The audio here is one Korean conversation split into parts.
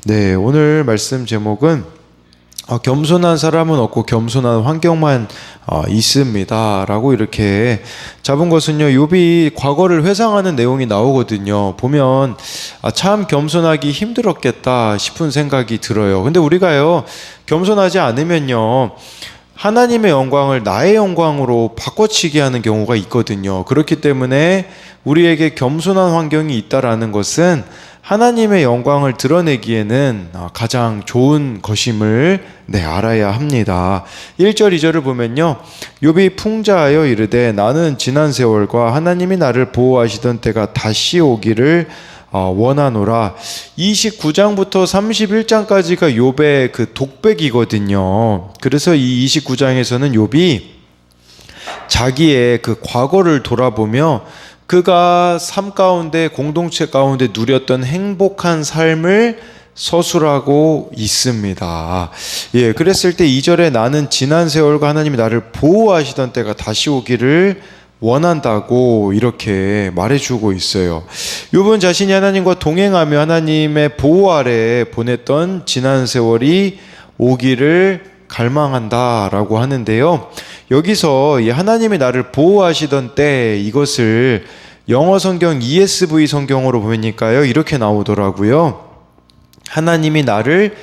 네, 오늘 말씀 제목은 겸손한 사람은 없고 겸손한 환경만 있습니다 라고 이렇게 잡은 것은요, 욥이 과거를 회상하는 내용이 나오거든요. 보면 참 겸손하기 힘들었겠다 싶은 생각이 들어요. 근데 우리가요, 겸손하지 않으면요, 하나님의 영광을 나의 영광으로 바꿔치기 하는 경우가 있거든요. 그렇기 때문에 우리에게 겸손한 환경이 있다라는 것은 하나님의 영광을 드러내기에는 가장 좋은 것임을 알아야 합니다. 1절 2절을 보면요, 욥이 풍자하여 이르되 나는 지난 세월과 하나님이 나를 보호하시던 때가 다시 오기를 원하노라. 29장부터 31장까지가 욥의 그 독백이거든요. 그래서 이 29장에서는 욥이 자기의 그 과거를 돌아보며 그가 삶 가운데, 공동체 가운데 누렸던 행복한 삶을 서술하고 있습니다. 예, 그랬을 때 2절에 나는 지난 세월과 하나님이 나를 보호하시던 때가 다시 오기를 원한다고 이렇게 말해주고 있어요. 욥은 자신이 하나님과 동행하며 하나님의 보호 아래 보냈던 지난 세월이 오기를 갈망한다라고 하는데요. 여기서 이 하나님이 나를 보호하시던 때, 이것을 영어 성경 ESV 성경으로 보니까요, 이렇게 나오더라고요. 하나님이 나를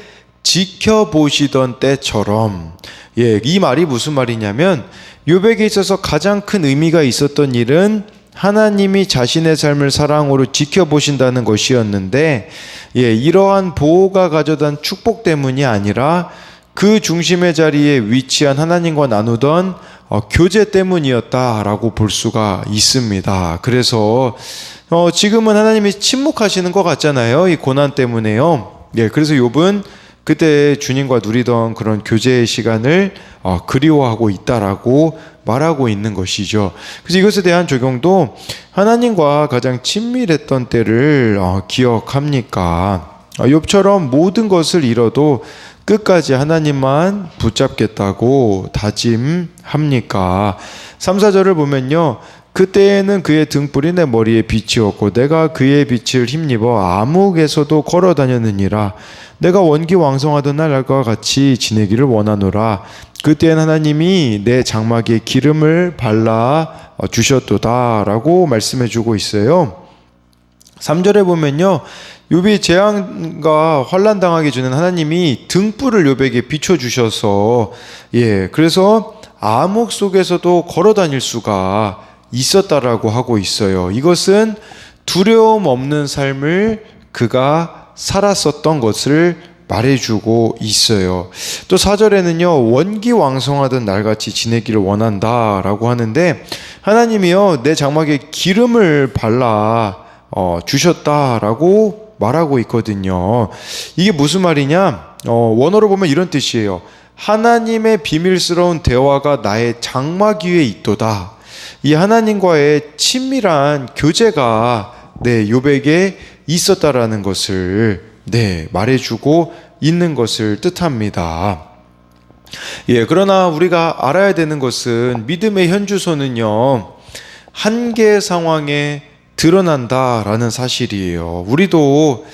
지켜보시던 때처럼. 예, 이 말이 무슨 말이냐면, 욥에게 있어서 가장 큰 의미가 있었던 일은 하나님이 자신의 삶을 사랑으로 지켜보신다는 것이었는데, 예, 이러한 보호가 가져다 축복 때문이 아니라 그 중심의 자리에 위치한 하나님과 나누던 교제 때문이었다라고 볼 수가 있습니다. 그래서 지금은 하나님이 침묵하시는 것 같잖아요. 이 고난 때문에요. 예, 그래서 욥은 그때 주님과 누리던 그런 교제의 시간을 그리워하고 있다라고 말하고 있는 것이죠. 그래서 이것에 대한 적용도 하나님과 가장 친밀했던 때를 기억합니까? 욥처럼 모든 것을 잃어도 끝까지 하나님만 붙잡겠다고 다짐합니까? 3, 4절을 보면요, 그때에는 그의 등불이 내 머리에 빛이었고 내가 그의 빛을 힘입어 암흑에서도 걸어 다녔느니라. 내가 원기왕성하던 날과 같이 지내기를 원하노라. 그때엔 하나님이 내 장막에 기름을 발라 주셨도다 라고 말씀해 주고 있어요. 3절에 보면요, 욥이 재앙과 환난 당하기 전에 하나님이 등불을 욥에게 비춰주셔서, 예, 그래서 암흑 속에서도 걸어 다닐 수가 있었다라고 하고 있어요. 이것은 두려움 없는 삶을 그가 살았었던 것을 말해주고 있어요. 또 4절에는요, 원기왕성하던 날같이 지내기를 원한다라고 하는데, 하나님이요, 내 장막에 기름을 발라 주셨다라고 말하고 있거든요. 이게 무슨 말이냐? 원어로 보면 이런 뜻이에요. 하나님의 비밀스러운 대화가 나의 장막 위에 있도다. 이 하나님과의 친밀한 교제가 욥에게 있었다라는 것을 말해주고 있는 것을 뜻합니다. 예, 그러나 우리가 알아야 되는 것은 믿음의 현주소는요, 한계 상황에 드러난다라는 사실이에요. 우리도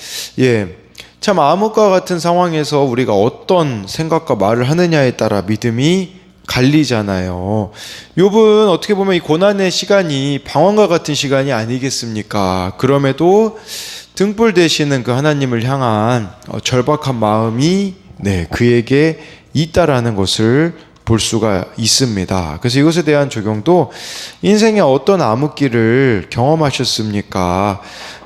참 암흑과 같은 상황에서 우리가 어떤 생각과 말을 하느냐에 따라 믿음이 갈리잖아요. 욥은 어떻게 보면 이 고난의 시간이 방황과 같은 시간이 아니겠습니까? 그럼에도 등불 되시는 그 하나님을 향한 절박한 마음이 그에게 있다라는 것을 볼 수가 있습니다. 그래서 이것에 대한 적용도 인생의 어떤 암흑기를 경험하셨습니까?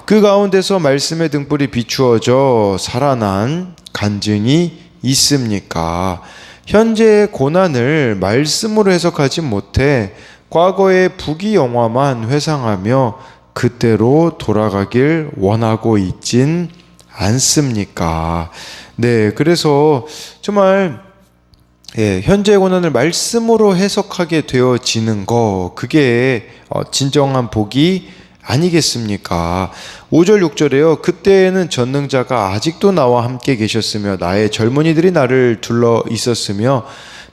그 가운데서 말씀의 등불이 비추어져 살아난 간증이 있습니까? 현재의 고난을 말씀으로 해석하지 못해 과거의 부귀영화만 회상하며 그때로 돌아가길 원하고 있진 않습니까? 그래서 정말 현재의 고난을 말씀으로 해석하게 되어지는 거, 그게 진정한 복이 아니겠습니까? 5절 6절에요. 그때에는 전능자가 아직도 나와 함께 계셨으며 나의 젊은이들이 나를 둘러 있었으며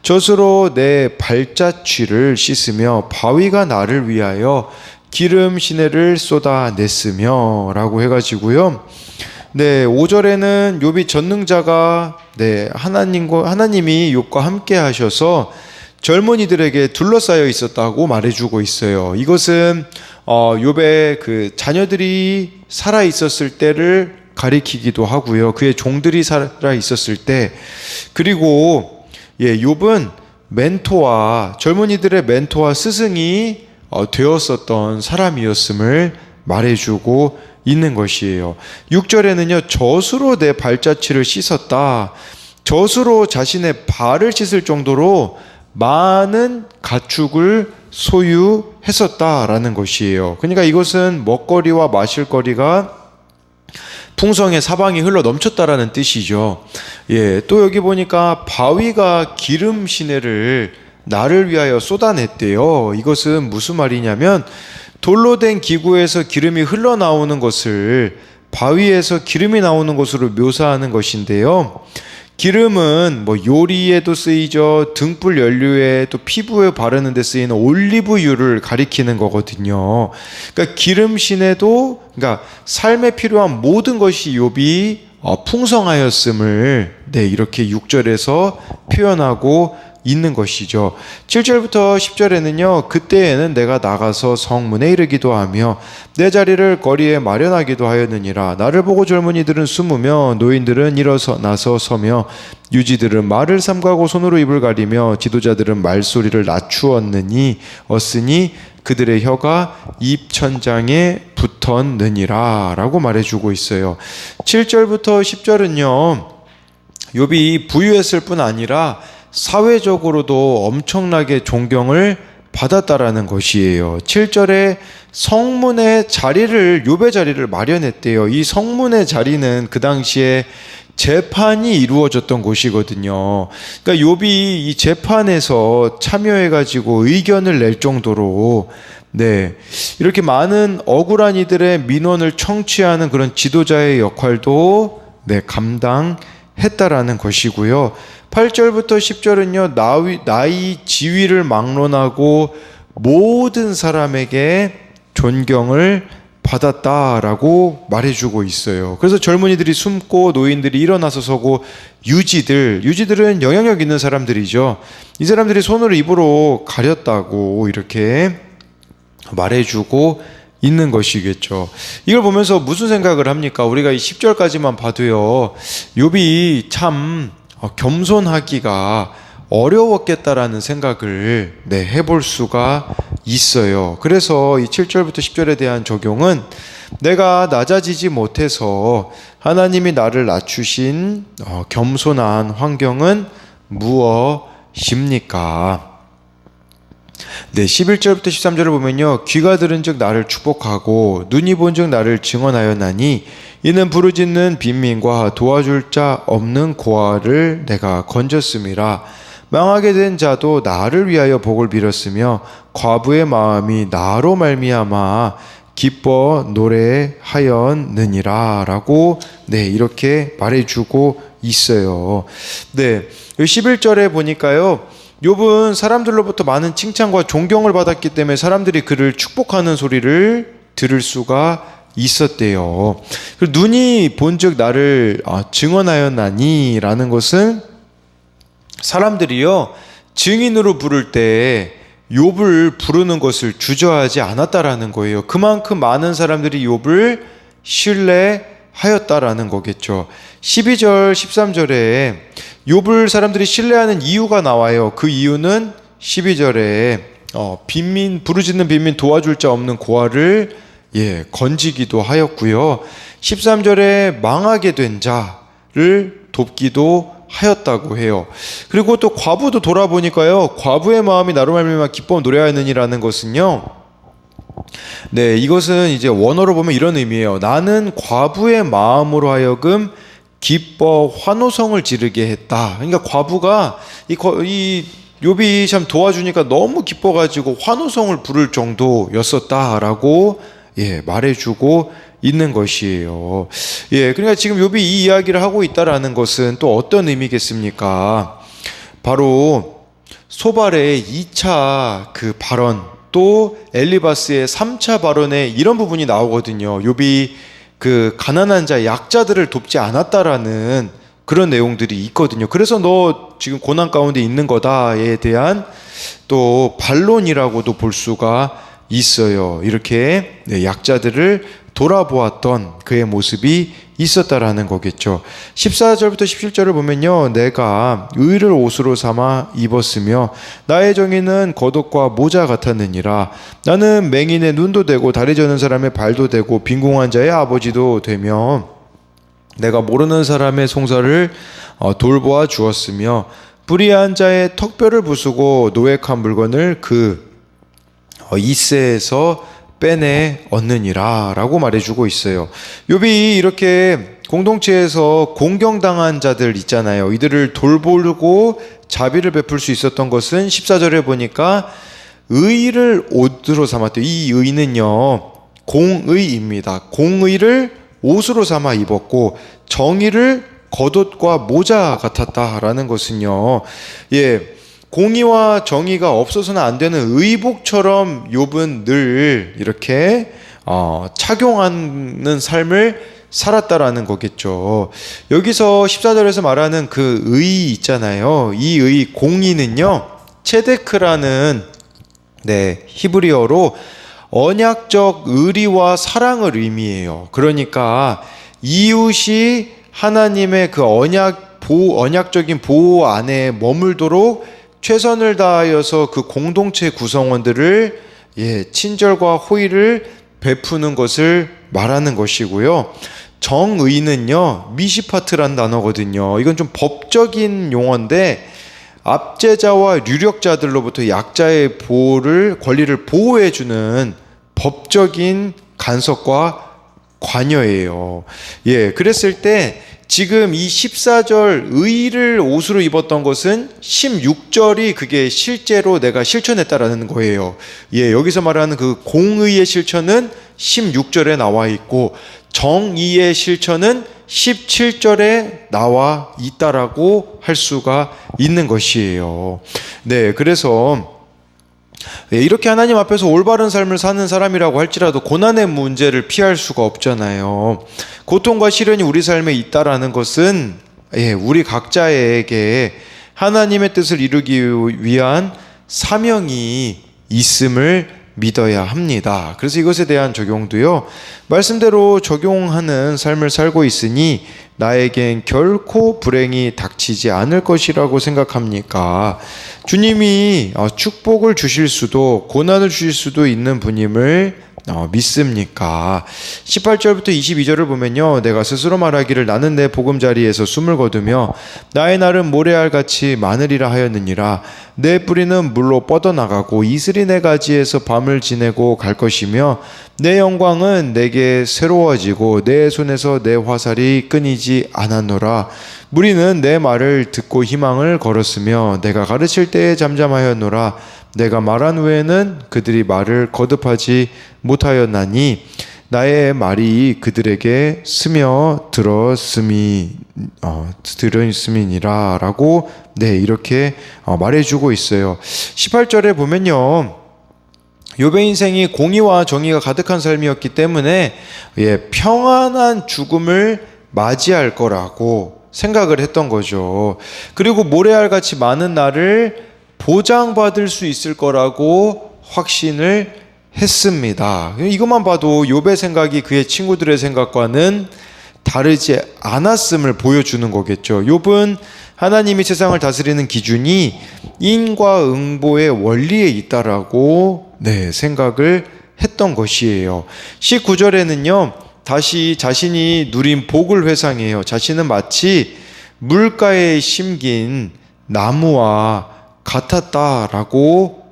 젖으로 내 발자취를 씻으며 바위가 나를 위하여 기름 시내를 쏟아냈으며 라고 해가지고요. 네, 5절에는 욥이 전능자가 하나님이 욥과 함께 하셔서 젊은이들에게 둘러싸여 있었다고 말해주고 있어요. 이것은 욥의 그 자녀들이 살아 있었을 때를 가리키기도 하고요. 그의 종들이 살아 있었을 때, 그리고 욥은 젊은이들의 멘토와 스승이 되었었던 사람이었음을 말해주고 있는 것이에요. 6절에는요, 젖으로 내 발자취를 씻었다. 젖으로 자신의 발을 씻을 정도로 많은 가축을 소유했었다라는 것이에요. 그러니까 이것은 먹거리와 마실거리가 풍성해 사방이 흘러 넘쳤다라는 뜻이죠. 또 여기 보니까 바위가 기름 시내를 나를 위하여 쏟아냈대요. 이것은 무슨 말이냐면 돌로 된 기구에서 기름이 흘러나오는 것을 바위에서 기름이 나오는 것으로 묘사하는 것인데요. 기름은 요리에도 쓰이죠. 등불 연료에 또 피부에 바르는 데 쓰이는 올리브유를 가리키는 거거든요. 그러니까 기름 신에도 삶에 필요한 모든 것이 욥이 풍성하였음을 이렇게 6절에서 표현하고 있는 것이죠. 7절부터 10절에는요, 그때에는 내가 나가서 성문에 이르기도 하며 내 자리를 거리에 마련하기도 하였느니라. 나를 보고 젊은이들은 숨으며 노인들은 일어나서 서며 유지들은 말을 삼가고 손으로 입을 가리며 지도자들은 말소리를 낮추었으니 그들의 혀가 입천장에 붙었느니라 라고 말해주고 있어요. 7절부터 10절은요, 욥이 부유했을 뿐 아니라 사회적으로도 엄청나게 존경을 받았다라는 것이에요. 7절에 성문의 자리를, 욥의 자리를 마련했대요. 이 성문의 자리는 그 당시에 재판이 이루어졌던 곳이거든요. 그러니까 욥이 이 재판에서 참여해가지고 의견을 낼 정도로 이렇게 많은 억울한 이들의 민원을 청취하는 그런 지도자의 역할도 감당했다라는 것이고요. 8절부터 10절은요, 나의 지위를 막론하고 모든 사람에게 존경을 받았다라고 말해주고 있어요. 그래서 젊은이들이 숨고 노인들이 일어나서 서고 유지들은 영향력 있는 사람들이죠. 이 사람들이 손으로 입으로 가렸다고 이렇게 말해주고 있는 것이겠죠. 이걸 보면서 무슨 생각을 합니까? 우리가 이 10절까지만 봐도요, 욥이 참 겸손하기가 어려웠겠다라는 생각을 해볼 수가 있어요. 그래서 이 7절부터 10절에 대한 적용은 내가 낮아지지 못해서 하나님이 나를 낮추신 겸손한 환경은 무엇입니까? 11절부터 13절을 보면요, 귀가 들은 즉 나를 축복하고 눈이 본 즉 나를 증언하였나니 이는 부르짖는 빈민과 도와줄 자 없는 고아를 내가 건졌음이라. 망하게 된 자도 나를 위하여 복을 빌었으며 과부의 마음이 나로 말미암아 기뻐 노래하였느니라 라고 이렇게 말해주고 있어요. 11절에 보니까요, 욥은 사람들로부터 많은 칭찬과 존경을 받았기 때문에 사람들이 그를 축복하는 소리를 들을 수가 있었대요. 눈이 본즉 나를 증언하였나니 라는 것은 사람들이요, 증인으로 부를 때 욥을 부르는 것을 주저하지 않았다라는 거예요. 그만큼 많은 사람들이 욥을 신뢰하였다라는 거겠죠. 12절 13절에 욥을 사람들이 신뢰하는 이유가 나와요. 그 이유는 12절에 부르짖는 빈민 도와줄 자 없는 고아를 건지기도 하였고요. 13절에 망하게 된 자를 돕기도 하였다고 해요. 그리고 또 과부도 돌아보니까요, 과부의 마음이 나로 말미암아 기뻐 노래하느니라는 것은요, 이것은 이제 원어로 보면 이런 의미예요. 나는 과부의 마음으로 하여금 기뻐 환호성을 지르게 했다. 그러니까 과부가 이 욥이 참 도와주니까 너무 기뻐가지고 환호성을 부를 정도였었다라고 말해주고 있는 것이에요. 그러니까 지금 욥이 이 이야기를 하고 있다라는 것은 또 어떤 의미겠습니까? 바로 소발의 2차 그 발언, 또 엘리바스의 3차 발언에 이런 부분이 나오거든요. 욥이 그 가난한 자, 약자들을 돕지 않았다라는 그런 내용들이 있거든요. 그래서 너 지금 고난 가운데 있는 거다에 대한 또 반론이라고도 볼 수가 있어요. 이렇게 약자들을 돌아보았던 그의 모습이 있었다라는 거겠죠. 14절부터 17절을 보면요, 내가 의를 옷으로 삼아 입었으며 나의 정의는 겉옷과 모자 같았느니라. 나는 맹인의 눈도 되고 다리 저는 사람의 발도 되고 빈궁한 자의 아버지도 되며 내가 모르는 사람의 송사를 돌보아 주었으며 불의한 자의 턱뼈를 부수고 노획한 물건을 그 이새에서 빼내 얻느니라 라고 말해주고 있어요. 욥이 이렇게 공동체에서 공경당한 자들 있잖아요. 이들을 돌보고 자비를 베풀 수 있었던 것은 14절에 보니까 의를 옷으로 삼았대요. 이 의는요, 공의입니다. 공의를 옷으로 삼아 입었고 정의를 겉옷과 모자 같았다라는 것은요, 공의와 정의가 없어서는 안 되는 의복처럼 욥은 늘 이렇게 착용하는 삶을 살았다라는 거겠죠. 여기서 14절에서 말하는 그 의 있잖아요. 이 의 공의는요, 체데크라는 히브리어로 언약적 의리와 사랑을 의미해요. 그러니까 이웃이 하나님의 그 언약적인 보호 안에 머물도록 최선을 다하여서 그 공동체 구성원들을 친절과 호의를 베푸는 것을 말하는 것이고요. 정의는요, 미시파트란 단어거든요. 이건 좀 법적인 용어인데 압제자와 유력자들로부터 약자의 권리를 보호해주는 법적인 간섭과 관여예요. 그랬을 때 지금 이 14절 의를 옷으로 입었던 것은 16절이 그게 실제로 내가 실천했다라는 거예요. 여기서 말하는 그 공의의 실천은 16절에 나와 있고 정의의 실천은 17절에 나와 있다라고 할 수가 있는 것이에요. 그래서 이렇게 하나님 앞에서 올바른 삶을 사는 사람이라고 할지라도 고난의 문제를 피할 수가 없잖아요. 고통과 시련이 우리 삶에 있다라는 것은 우리 각자에게 하나님의 뜻을 이루기 위한 사명이 있음을 믿어야 합니다. 그래서 이것에 대한 적용도요, 말씀대로 적용하는 삶을 살고 있으니 나에겐 결코 불행이 닥치지 않을 것이라고 생각합니까? 주님이 축복을 주실 수도 고난을 주실 수도 있는 분임을 믿습니까? 18절부터 22절을 보면요, 내가 스스로 말하기를 나는 내 보금자리에서 숨을 거두며 나의 날은 모래알같이 많으리라 하였느니라. 내 뿌리는 물로 뻗어나가고 이슬이 내 가지에서 밤을 지내고 갈 것이며 내 영광은 내게 새로워지고 내 손에서 내 화살이 끊이지 않았노라. 무리는 내 말을 듣고 희망을 걸었으며 내가 가르칠 때에 잠잠하였노라. 내가 말한 후에는 그들이 말을 거듭하지 못하였나니 나의 말이 그들에게 들었음이니라 라고 이렇게 말해주고 있어요. 18절에 보면요, 욥의 인생이 공의와 정의가 가득한 삶이었기 때문에 평안한 죽음을 맞이할 거라고 생각을 했던 거죠. 그리고 모래알같이 많은 날을 보장받을 수 있을 거라고 확신을 했습니다. 이것만 봐도 욥의 생각이 그의 친구들의 생각과는 다르지 않았음을 보여주는 거겠죠. 욥은 하나님이 세상을 다스리는 기준이 인과 응보의 원리에 있다라고 생각을 했던 것이에요. 19절에는요, 다시 자신이 누린 복을 회상해요. 자신은 마치 물가에 심긴 나무와 같았다라고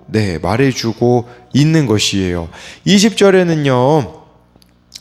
말해주고 있는 것이에요. 20절에는요,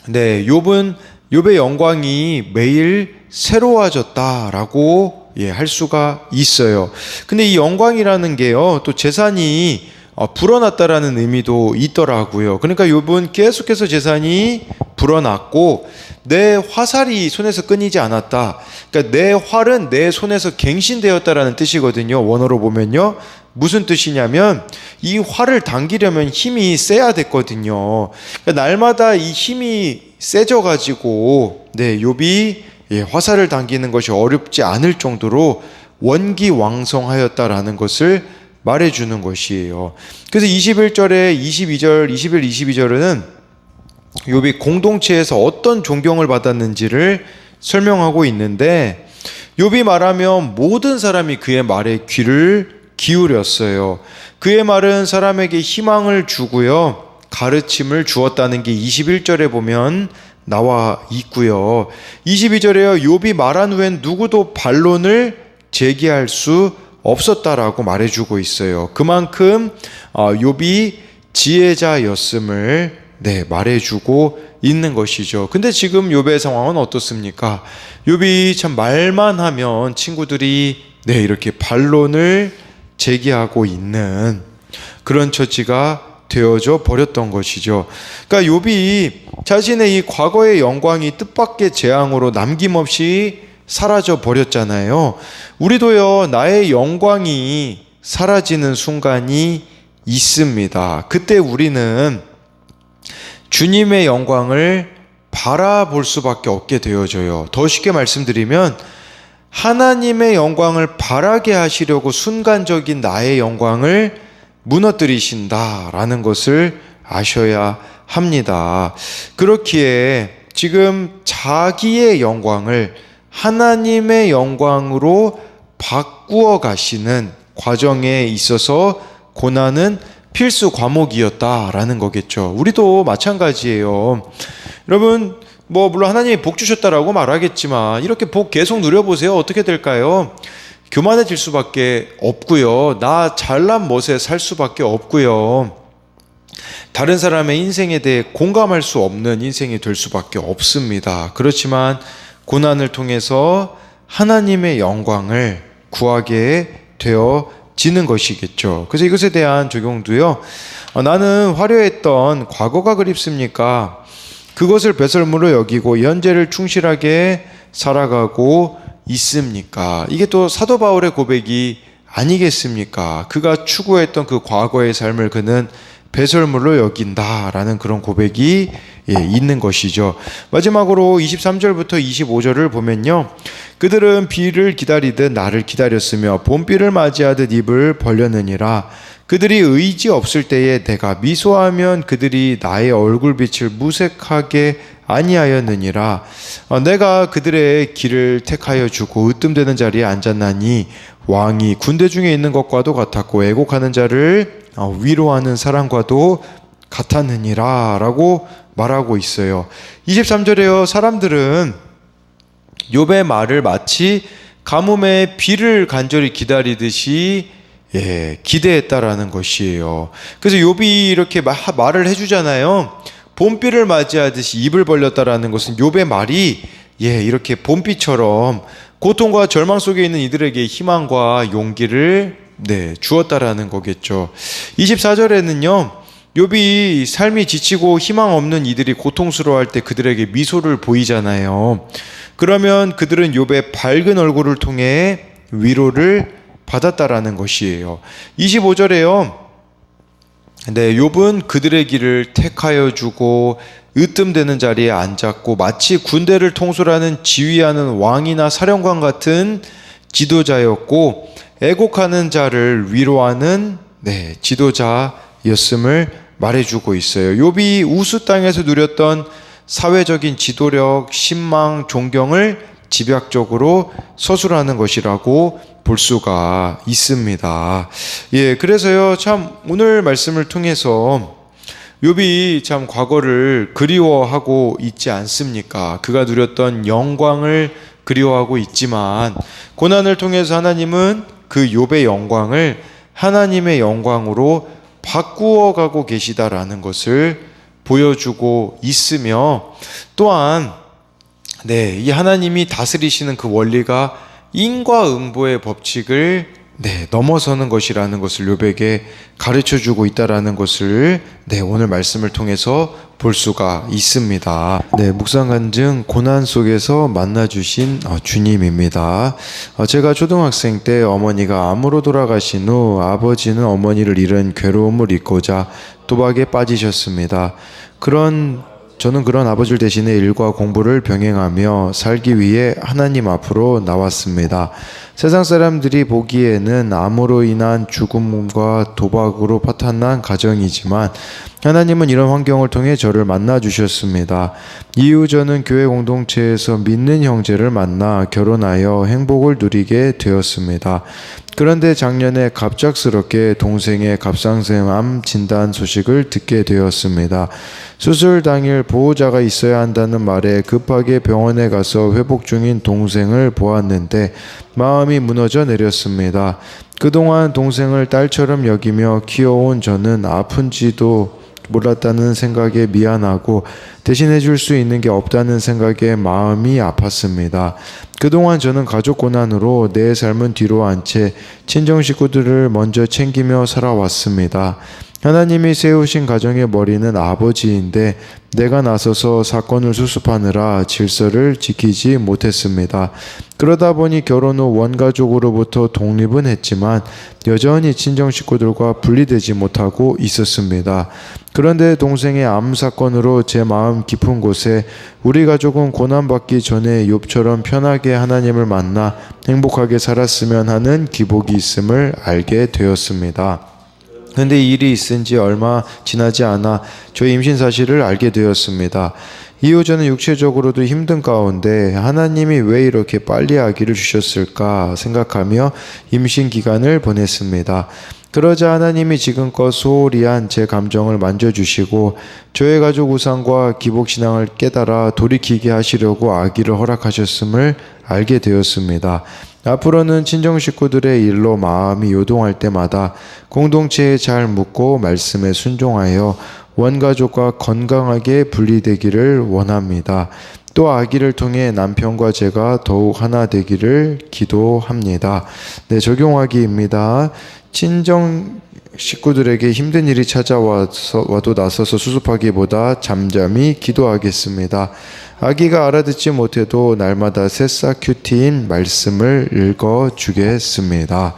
욥의 영광이 매일 새로워졌다라고 할 수가 있어요. 근데 이 영광이라는 게요, 또 재산이 불어났다라는 의미도 있더라고요. 그러니까 욥은 계속해서 재산이 불어났고 내 화살이 손에서 끊이지 않았다. 그러니까 내 활은 내 손에서 갱신되었다라는 뜻이거든요. 원어로 보면요. 무슨 뜻이냐면 이 활을 당기려면 힘이 세야 됐거든요. 그러니까 날마다 이 힘이 세져 가지고 욥이 화살을 당기는 것이 어렵지 않을 정도로 원기왕성하였다라는 것을 말해주는 것이에요. 그래서 21절에 22절, 21, 22절은 욥이 공동체에서 어떤 존경을 받았는지를 설명하고 있는데 욥이 말하면 모든 사람이 그의 말에 귀를 기울였어요. 그의 말은 사람에게 희망을 주고요. 가르침을 주었다는 게 21절에 보면 나와 있고요. 22절에요. 욥이 말한 후엔 누구도 반론을 제기할 수 없었다라고 말해주고 있어요. 그만큼 욥이 지혜자였음을 말해주고 있는 것이죠. 근데 지금 욥의 상황은 어떻습니까? 욥이 참 말만 하면 친구들이 이렇게 반론을 제기하고 있는 그런 처지가 되어져 버렸던 것이죠. 그러니까 욥이 자신의 이 과거의 영광이 뜻밖의 재앙으로 남김없이 사라져 버렸잖아요. 우리도요, 나의 영광이 사라지는 순간이 있습니다. 그때 우리는 주님의 영광을 바라볼 수밖에 없게 되어져요. 더 쉽게 말씀드리면 하나님의 영광을 바라게 하시려고 순간적인 나의 영광을 무너뜨리신다라는 것을 아셔야 합니다. 그렇기에 지금 자기의 영광을 하나님의 영광으로 바꾸어 가시는 과정에 있어서 고난은 필수 과목이었다라는 거겠죠. 우리도 마찬가지예요. 여러분, 물론 하나님이 복 주셨다라고 말하겠지만 이렇게 복 계속 누려보세요. 어떻게 될까요? 교만해질 수밖에 없고요. 나 잘난 멋에 살 수밖에 없고요. 다른 사람의 인생에 대해 공감할 수 없는 인생이 될 수밖에 없습니다. 그렇지만 고난을 통해서 하나님의 영광을 구하게 되어지는 것이겠죠. 그래서 이것에 대한 적용도요. 나는 화려했던 과거가 그립습니까? 그것을 배설물로 여기고 현재를 충실하게 살아가고 있습니까? 이게 또 사도 바울의 고백이 아니겠습니까? 그가 추구했던 그 과거의 삶을 그는 배설물로 여긴다라는 그런 고백이 있는 것이죠. 마지막으로 23절부터 25절을 보면요. 그들은 비를 기다리듯 나를 기다렸으며 봄비를 맞이하듯 입을 벌렸느니라. 그들이 의지 없을 때에 내가 미소하면 그들이 나의 얼굴빛을 무색하게 아니하였느니라. 내가 그들의 길을 택하여 주고 으뜸되는 자리에 앉았나니 왕이 군대 중에 있는 것과도 같았고 애곡하는 자를 위로하는 사람과도 같았느니라 라고 말하고 있어요. 23절에요. 사람들은 욥의 말을 마치 가뭄에 비를 간절히 기다리듯이 기대했다라는 것이에요. 그래서 욥이 이렇게 말을 해주잖아요. 봄비를 맞이하듯이 입을 벌렸다라는 것은 욥의 말이 이렇게 봄비처럼 고통과 절망 속에 있는 이들에게 희망과 용기를 주었다라는 거겠죠. 24절에는요. 욥이 삶이 지치고 희망 없는 이들이 고통스러워할 때 그들에게 미소를 보이잖아요. 그러면 그들은 욥의 밝은 얼굴을 통해 위로를 받았다라는 것이에요. 25절에요. 욥은 그들의 길을 택하여 주고 으뜸되는 자리에 앉았고 마치 군대를 통솔하는 지휘하는 왕이나 사령관 같은 지도자였고 애곡하는 자를 위로하는 지도자였음을 말해주고 있어요. 욥이 우수 땅에서 누렸던 사회적인 지도력, 신망, 존경을 집약적으로 서술하는 것이라고 볼 수가 있습니다. 그래서요, 참 오늘 말씀을 통해서 욥이 참 과거를 그리워하고 있지 않습니까? 그가 누렸던 영광을 그리워하고 있지만 고난을 통해서 하나님은 그 욥의 영광을 하나님의 영광으로 바꾸어 가고 계시다라는 것을 보여주고 있으며 또한 이 하나님이 다스리시는 그 원리가 인과응보의 법칙을 넘어서는 것이라는 것을 욥에게 가르쳐 주고 있다라는 것을 오늘 말씀을 통해서 볼 수가 있습니다. 묵상 간증 고난 속에서 만나 주신 주님입니다. 제가 초등학생 때 어머니가 암으로 돌아가신 후 아버지는 어머니를 잃은 괴로움을 잊고자 도박에 빠지셨습니다. 저는 그런 아버지를 대신해 일과 공부를 병행하며 살기 위해 하나님 앞으로 나왔습니다. 세상 사람들이 보기에는 암으로 인한 죽음과 도박으로 파탄난 가정이지만 하나님은 이런 환경을 통해 저를 만나 주셨습니다. 이후 저는 교회 공동체에서 믿는 형제를 만나 결혼하여 행복을 누리게 되었습니다. 그런데 작년에 갑작스럽게 동생의 갑상선암 진단 소식을 듣게 되었습니다. 수술 당일 보호자가 있어야 한다는 말에 급하게 병원에 가서 회복 중인 동생을 보았는데 마음이 무너져 내렸습니다. 그동안 동생을 딸처럼 여기며 키워온 저는 아픈지도 몰랐다는 생각에 미안하고 대신해 줄 수 있는 게 없다는 생각에 마음이 아팠습니다. 그동안 저는 가족 고난으로 내 삶은 뒤로 한 채 친정 식구들을 먼저 챙기며 살아왔습니다. 하나님이 세우신 가정의 머리는 아버지인데 내가 나서서 사건을 수습하느라 질서를 지키지 못했습니다. 그러다 보니 결혼 후 원가족으로부터 독립은 했지만 여전히 친정 식구들과 분리되지 못하고 있었습니다. 그런데 동생의 암 사건으로 제 마음 깊은 곳에 우리 가족은 고난받기 전에 욥처럼 편하게 하나님을 만나 행복하게 살았으면 하는 기복이 있음을 알게 되었습니다. 그런데 이 일이 있은 지 얼마 지나지 않아 저의 임신 사실을 알게 되었습니다. 이후 저는 육체적으로도 힘든 가운데 하나님이 왜 이렇게 빨리 아기를 주셨을까 생각하며 임신 기간을 보냈습니다. 그러자 하나님이 지금껏 소홀히 한 제 감정을 만져주시고 저의 가족 우상과 기복신앙을 깨달아 돌이키게 하시려고 아기를 허락하셨음을 알게 되었습니다. 앞으로는 친정 식구들의 일로 마음이 요동할 때마다 공동체에 잘 묻고 말씀에 순종하여 원가족과 건강하게 분리되기를 원합니다. 또 아기를 통해 남편과 제가 더욱 하나 되기를 기도합니다. 적용하기입니다. 친정 식구들에게 힘든 일이 찾아와도 나서서 수습하기보다 잠잠히 기도하겠습니다. 아기가 알아듣지 못해도 날마다 새싹 큐티인 말씀을 읽어주겠습니다.